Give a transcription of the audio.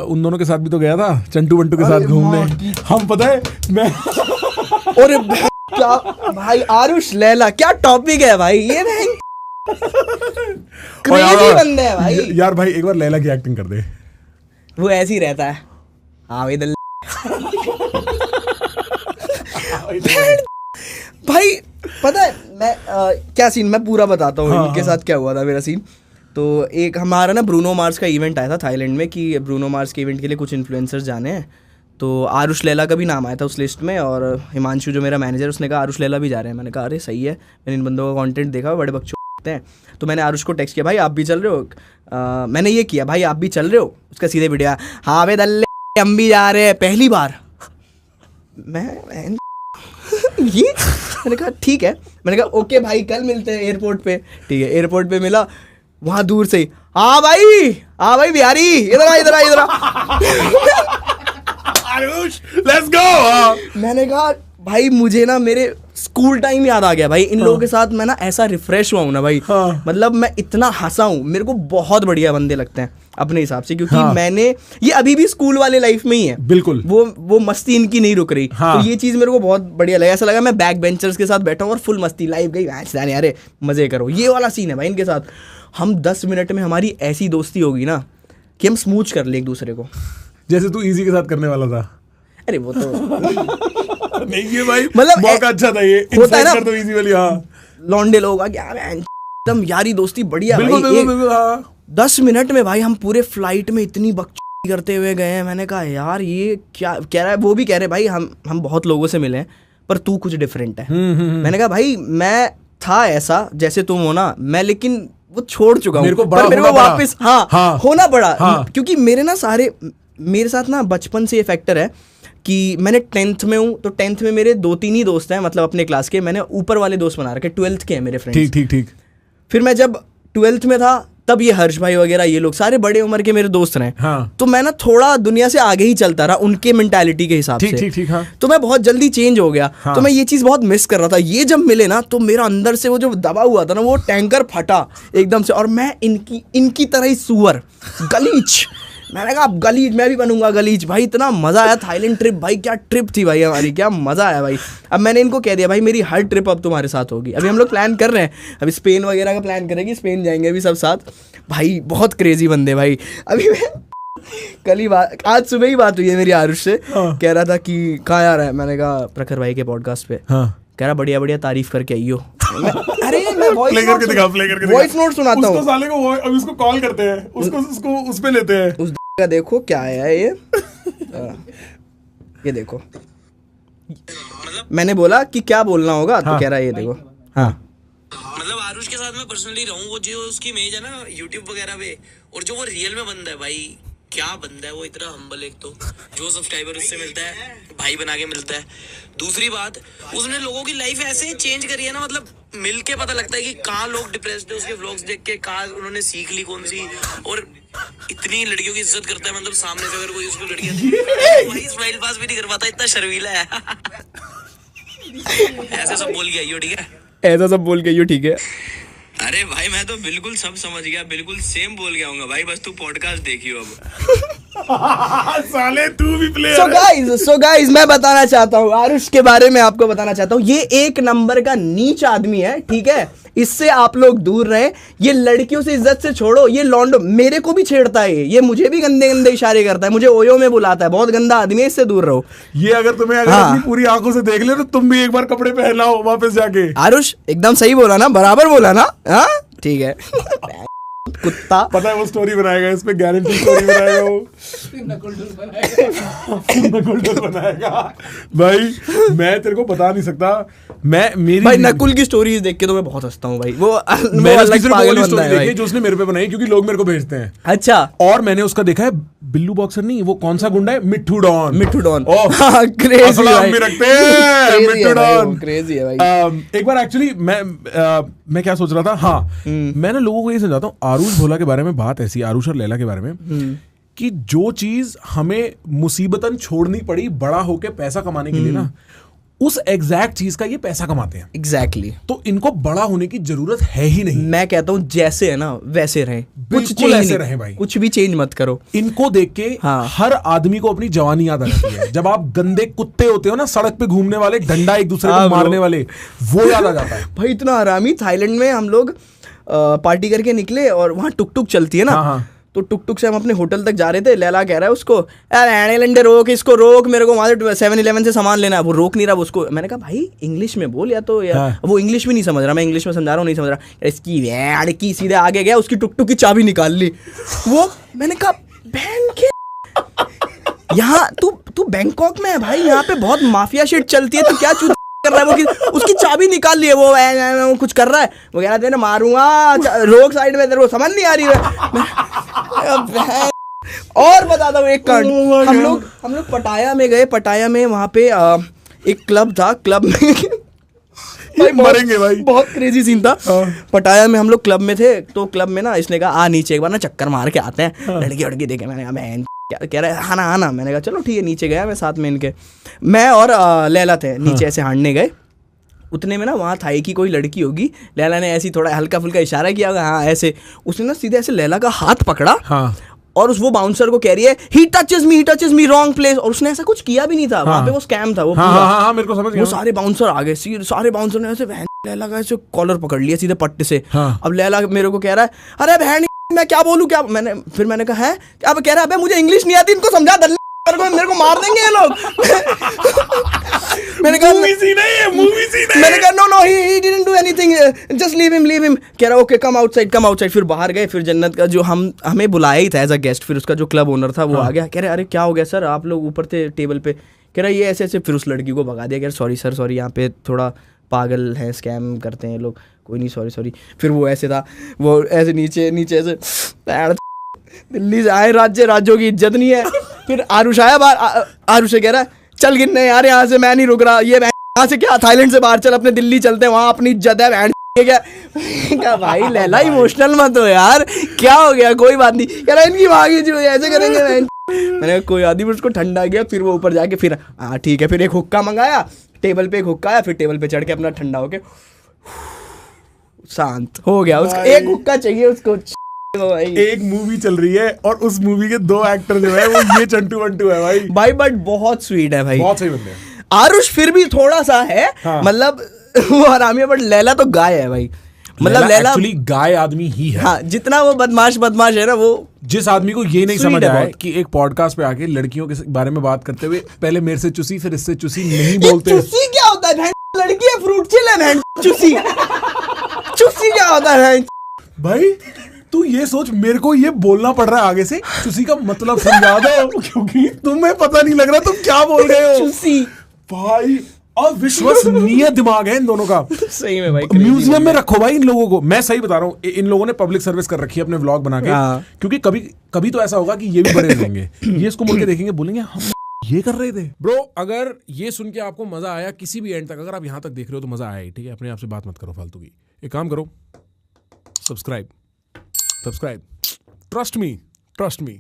उन दोनों के साथ भी तो गया था, चंटू बंटू के साथ घूमने। हम पता है मैं अरे क्या भाई, आरुष लैला क्या टॉपिक है भाई, ये क्रेजी बंदे है भाई। यार भाई एक बार लैला की एक्टिंग कर दे। वो ऐसे ही रहता है, हाँ भाई भाई पता है मैं क्या सीन, मैं पूरा बताता हूँ इनके साथ क्या हुआ था मेरा सीन। तो एक हमारा ना ब्रूनो मार्स का इवेंट आया था थाईलैंड में, कि ब्रूनो मार्स के इवेंट के लिए कुछ इन्फ्लुएंसर्स जाने हैं। तो आरुष लैला का भी नाम आया था उस लिस्ट में, और हिमांशु जो मेरा मैनेजर उसने कहा आरुष लैला भी जा रहे हैं। मैंने कहा अरे सही है, मैंने इन बंदों का कंटेंट देखा, बड़े बच्चे हैं। तो मैंने आरुष को टेक्स्ट किया, भाई आप भी चल रहे हो? मैंने ये किया, भाई आप भी चल रहे हो? उसका सीधे वीडियो, हाँ वे दल्ले हम भी जा रहे हैं पहली बार। मैं ये मैंने कहा ठीक है, मैंने कहा ओके भाई कल मिलते हैं एयरपोर्ट पे। ठीक है, एयरपोर्ट पे मिला, वहां दूर से हाँ भाई बिहारी इधर आ आरुष लेट्स गो। मैंने कहा भाई मुझे ना मेरे स्कूल टाइम याद आ गया भाई, इन लोगों के साथ मैं ना ऐसा रिफ्रेश हुआ हूँ ना भाई। मतलब मैं इतना हंसा हूँ, मेरे को बहुत बढ़िया बंदे लगते हैं अपने हिसाब से, क्योंकि मैंने ये अभी भी स्कूल वाले लाइफ में ही है बिल्कुल, वो मस्ती इनकी नहीं रुक रही। तो ये चीज मेरे को बहुत बढ़िया लगा, ऐसा लगा मैं बैक बेंचर्स के साथ बैठा हूँ और फुल मस्ती, लाइव गई अरे मजे करो, ये वाला सीन है भाई इनके साथ। हम 10 मिनट में हमारी ऐसी दोस्ती होगी ना कि हम स्मूच कर ले एक दूसरे को, जैसे तू इजी के साथ करने वाला था। अरे वो तो नहीं ये भाई मतलब बहुत अच्छा था, ये होता है ना तो इजी वाली। हाँ लौंडे लोग एकदम यारी दोस्ती बढ़िया। बिल्कुल, हाँ। 10 मिनट में भाई हम पूरे फ्लाइट में इतनी बकचोदी करते हुए गए हैं। मैंने कहा यार ये क्या कह रहा है, वो भी कह रहे भाई हम बहुत लोगों से मिले हैं पर तू कुछ डिफरेंट है। मैंने कहा भाई मैं था ऐसा जैसे तुम हो ना, मैं लेकिन वो छोड़ चुका हूँ, मेरे को वापस होना पड़ा। क्योंकि मेरे साथ ना बचपन से ये फैक्टर है कि मैंने 10th में हूँ, तो 10th में मेरे 2-3 ही दोस्त हैं, मतलब अपने क्लास के। मैंने ऊपर वाले दोस्त बना रखे, 12th के हैं मेरे फ्रेंड्स। ठीक। फिर मैं जब 12th में था तब ये हर्ष भाई वगैरह ये लोग सारे बड़े उम्र के मेरे दोस्त रहे। तो मैं ना थोड़ा दुनिया से आगे ही चलता रहा उनके मेंटालिटी के हिसाब से। ठीक। तो मैं बहुत जल्दी चेंज हो गया। तो मैं ये चीज बहुत मिस कर रहा था। ये जब मिले ना तो मेरा अंदर से वो जो दबा हुआ था ना वो टैंकर फटा एकदम से, और मैं इनकी तरह ही सुअर गलीच। मैंने कहा अब गलीज मैं भी बनूंगा गलीज। भाई इतना मजा आया थाईलैंड ट्रिप, भाई क्या ट्रिप थी भाई हमारी, क्या मजा आया भाई। अब मैंने इनको कह दिया भाई मेरी हर ट्रिप अब तुम्हारे साथ होगी। अभी हम लोग प्लान कर रहे हैं, अभी स्पेन वगैरह का प्लान करेंगे, स्पेन जाएंगे अभी सब साथ। भाई बहुत क्रेजी बंदे भाई। अभी मैं कल ही आज सुबह ही बात हुई है मेरी आरुष से। कह रहा था कि कहाँ आ रहा है, मैंने कहा प्रखर भाई के पॉडकास्ट पे। कह रहा बढ़िया तारीफ करके आइयो। अरे मैं वॉइस नोट सुनाता हूँ साले को, अभी उसको कॉल करते हैं, उसको उस पे लेते हैं। उस का देखो क्या है ये देखो। मैंने बोला कि क्या बोलना होगा, तो कह रहा है ये देखो। हाँ मतलब आरुष के साथ मैं पर्सनली रहूं, वो जो उसकी इमेज है ना यूट्यूब वगैरह पे, और जो वो रियल में बंदा है भाई, क्या बंदा है वो, इतना हम्बल। एक तो जो सब्सक्राइबर उससे मिलता है भाई बना के मिलता है। दूसरी बात उसने लोगों की लाइफ ऐसे चेंज करी है ना, मतलब मिल के पता लगता है कि कहाँ लोग डिप्रेस्ड है उसके व्लॉग्स देख के, कहाँ उन्होंने सीख ली कौन सी, और इतनी लड़कियों की इज्जत करता है। मतलब सामने से अगर कोई उसको लड़कियां भाई स्माइल पास भी नहीं कर पाता, इतना शर्मीला है। ऐसे सब बोल के आइयो, ठीक है, ऐसा सब बोल के आइयो, ठीक है। अरे भाई मैं तो बिल्कुल सब समझ गया, बिल्कुल सेम बोल के आऊंगा भाई, बस तू पॉडकास्ट देखियो अब। साले तू भी प्लेयर। So guys मैं बताना चाहता हूँ, आरुष के बारे में आपको बताना चाहता हूँ, ये 1 नंबर का नीच आदमी है, ठीक है, इससे आप लोग दूर रहें। ये लड़कियों से इज्जत से छोड़ो, ये लॉन्डो मेरे को भी छेड़ता है, ये मुझे भी गंदे गंदे इशारे करता है, मुझे ओयो में बुलाता है, बहुत गंदा आदमी है, इससे दूर रहो। ये अगर तुम्हें अपनी पूरी आंखों से देख ले तो तुम भी एक बार कपड़े पहनाओ वापस जाके। आरुष एकदम सही बोला ना, बराबर बोला ना, हाँ ठीक है। कुत्ता पता है वो स्टोरी बनाएगा, इस पे गारंटी स्टोरी बनाएगा वो। नकुल बनाएगा भाई, मैं तेरे को बता नहीं सकता। मेरी भाई नकुल की स्टोरीज देख के तो मैं बहुत हंसता हूँ भाई। वो अलग पागल बंदा है भाई, जो उसने मेरे पे बनाई, क्योंकि लोग मेरे को भेजते हैं। अच्छा, और मैंने उसका देखा है बिल्लू बॉक्सर नहीं, वो कौन सा गुंडा है, मिट्ठू डॉन। क्रेजी है भाई। एक बार एक्चुअली मैं क्या सोच रहा था, हाँ मैं ना लोगों को ये समझाता हूँ आरुष भोला के बारे में, बात ऐसी आरुष और लैला के बारे में, कि जो चीज हमें मुसीबतन छोड़नी पड़ी बड़ा होके पैसा कमाने के लिए ना, उस एग्जैक्ट चीज का ये पैसा कमाते हैं। एग्जैक्टली तो इनको बड़ा होने की जरूरत है ही नहीं। मैं कहता हूँ जैसे है ना वैसे रहें, कुछ बिल्कुल change ऐसे नहीं, रहें भाई। कुछ भी चेंज मत करो। इनको देख के हाँ। हर आदमी को अपनी जवानी याद आ जाती है। जब आप गंदे कुत्ते होते हो ना सड़क पे घूमने वाले, डंडा एक दूसरे हाँ को bro। मारने वाले, वो याद आ जाता है। भाई इतना हरामी। थाईलैंड में हम लोग पार्टी करके निकले और वहाँ टुक टुक चलती है ना, हाँ, हाँ। तो टुक टुक से हम अपने होटल तक जा रहे थे। लैला कह रहा है उसको, यार लंडे रोक, इसको रोक, मेरे को वहाँ 7-Eleven से सामान लेना है। वो रोक नहीं रहा उसको। मैंने कहा भाई इंग्लिश में बोल या तो यार। हाँ। वो इंग्लिश में नहीं समझ रहा, मैं इंग्लिश में समझा रहा हूँ, नहीं समझ रहा। इसकी वैड की सीधे आगे गया, उसकी टुक टुक की चाबी निकाल ली। वो मैंने कहा बहन के यहाँ तू बैंकॉक में है भाई, यहाँ पे बहुत माफिया शिट चलती है, तू क्या चूत कर रहा है? वो उसकी चाबी निकाल ली है, वो कुछ कर रहा है। वो कह रहा है मारूंगा, रोक साइड में, तेरे को समझ नहीं आ रही है। और बताता हूँ एक कांड। हम लोग पटाया में गए। पटाया में वहाँ पे एक क्लब था। क्लब में भाई मरेंगे भाई। बहुत क्रेजी सीन था। पटाया में हम लोग क्लब में थे। तो क्लब में ना इसने कहा आ नीचे एक बार ना चक्कर मार के आते हैं। लड़की वड़की देखे, मैंने कहा बहन क्या कह रहा है, आना। मैंने कहा चलो ठीक है। नीचे गया मैं साथ में इनके, मैं और लैला थे नीचे ऐसे हांडने गए। उतने में ना वहाँ थाई की कोई लड़की होगी, लैला ने ऐसी थोड़ा हल्का फुल्का इशारा किया होगा, हाँ ऐसे। उसने ना सीधे ऐसे लैला का हाथ पकड़ा। हाँ। और वो बाउंसर को कह रही है ही टचेस मी रॉन्ग प्लेस। और उसने ऐसा कुछ किया भी नहीं था। वहाँ पे वो स्कैम था वो पूरा। हाँ, मेरे को समझ गया। वो सारे बाउंसर आ गए, सारे बाउंसर ने ऐसे बहन लैला का ऐसे कॉलर पकड़ लिया सीधे पट्टे से। अब लैला मेरे को कह रहा है अरे बहन मैं क्या बोलूं क्या। मैंने कहा है, अब कह रहा है मुझे इंग्लिश नहीं आती, इनको समझा मेरे को मार देंगे ये लोग। मैंने कहा मूवी सीन है ये, मूवी सीन है। मैंने कहा no he didn't do anything, just leave him. कह रहा ओके कम आउटसाइड। फिर बाहर गए। फिर जन्नत का जो हमें बुलाया ही था एज अ गेस्ट, फिर उसका जो क्लब ओनर था वो आ गया। कह रहे अरे क्या हो गया सर, आप लोग ऊपर थे टेबल पे। कह रहा ये ऐसे। फिर उस लड़की को भगा दिया। कह रहा सॉरी यहाँ पे थोड़ा पागल है, स्कैम करते हैं लोग, कोई नहीं सॉरी। फिर वो ऐसे था, वो ऐसे नीचे ऐसे दिल्ली से आए, राज्यों की इज्जत नहीं है। फिर आरुष आया बाहर। आरुष कह रहा है चल गिनने यार, यहाँ से मैं नहीं रुक रहा। ये यहाँ से क्या, थाईलैंड से बाहर चल, अपने दिल्ली चलते हैं, वहाँ अपनी इज्जत है। क्या भाई लैला इमोशनल मत हो यार, क्या हो गया, कोई बात नहीं। कह रहा इनकी भागी जो ऐसे करेंगे। मैंने कोई आदमी फिर उसको ठंडा गया। फिर वो ऊपर जाके फिर हाँ ठीक है। फिर एक हुक्का मंगाया, टेबल पे एक हुक्का आया। फिर टेबल पे चढ़ के अपना ठंडा होके शांत हो गया। उसको एक हुक्का चाहिए उसको। एक मूवी चल रही है और उस मूवी के 2 एक्टर जो है वो ये चंटू वंटू है भाई। बट बहुत स्वीट है भाई, बहुत सही बंदे हैं। आरुष फिर भी थोड़ा सा है। हाँ। मतलब वो हरामी है, बट लैला तो गाय है भाई। मतलब लैला एक्चुअली गाय आदमी ही है। हाँ, जितना वो बदमाश है ना, वो जिस आदमी को ये नहीं Sweet समझ है आया बहुत। कि एक पॉडकास्ट पे आके लड़कियों के बारे में बात करते हुए पहले मेरे से चुसी फिर इससे चुसी नहीं ये बोलते। चुसी क्या होता है बहन? लड़की है, फ्रूट चिल है बहन। चुसी क्या होता है भाई तू ये सोच, मेरे को ये बोलना पड़ रहा है आगे से, चुसी का मतलब समझा दो क्योंकि तुम्हें पता नहीं लग रहा तुम क्या बोल रहे हो। चुसी भाई अविश्वसनीय दिमाग है इन दोनों का। सही में भाई, म्यूजियम में रखो भाई इन लोगों को। मैं सही बता रहा हूँ, इन लोगों ने पब्लिक सर्विस कर रखी है अपने व्लॉग बना के। क्योंकि कभी तो ऐसा होगा कि ये भी बड़े हो जाएंगे, ये इसको मुड़ के देखेंगे, बोलेंगे हम ये कर रहे थे। ब्रो अगर ये सुन के आपको मजा आया किसी भी एंड तक, अगर आप यहाँ तक देख रहे हो तो मजा आया ही, ठीक है। अपने आप से बात मत करो फालतू की। एक काम करो, सब्सक्राइब। Trust me